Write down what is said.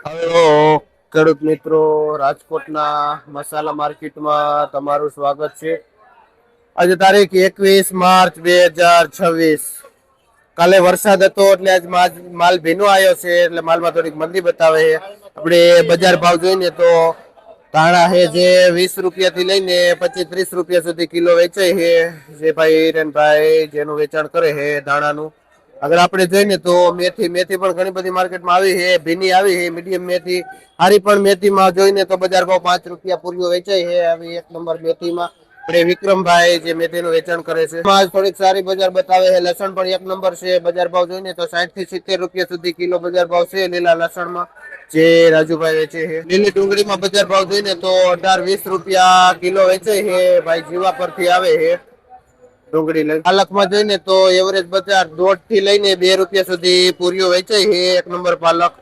Hello ખેડૂત મિત્રો, રાજકોટના મસાલા માર્કેટમાં તમારું સ્વાગત છે. આજે તારીખ 21 માર્ચ 2026. કાલે વરસાદ હતો એટલે આજ માલ ભીનો આવ્યો છે, એટલે માલમાં થોડીક મંદી બતાવે છે. આપણે બજાર ભાવ જોઈએ તો ધાણા છે જે 20 રૂપિયાથી લઈને 25-30 રૂપિયા સુધી કિલો વેચાય છે. જે ભાઈ હિરેનભાઈ જેનું વેચાણ કરે છે ધાણાનું. અગર આપણે જોઈએ તો મેથી પણ ઘણી બધી માર્કેટમાં આવી છે, ભીની આવી છે, મીડિયમ મેથી હારી પણ મેથીમાં જોઈને તો બજાર ભાવ 5 રૂપિયા પૂરીઓ વેચાય છે. આવી એક નંબર મેથીમાં આપણે વિક્રમભાઈ જે મેથીનું વેચાણ કરે છે થોડીક સારી બજાર બતાવે છે. લસણ પણ એક નંબર છે, બજાર ભાવ જોઈને તો 60 થી 70 રૂપિયા સુધી કિલો બજાર ભાવ છે લીલા લસણમાં, જે રાજુભાઈ વેચે છે. લીલી ડુંગળીમાં બજાર ભાવ જોઈને તો 18-20 રૂપિયા કિલો વેચાય છે. ભાઈ જીવા પરથી આવે છે ડુંગળી લઈ. પાલકમાં જોઈને તો એવરેજ બજાર 1.5 થી લઈને 2 રૂપિયા સુધી પૂરીઓ વેચાય છે. એક નંબર પાલક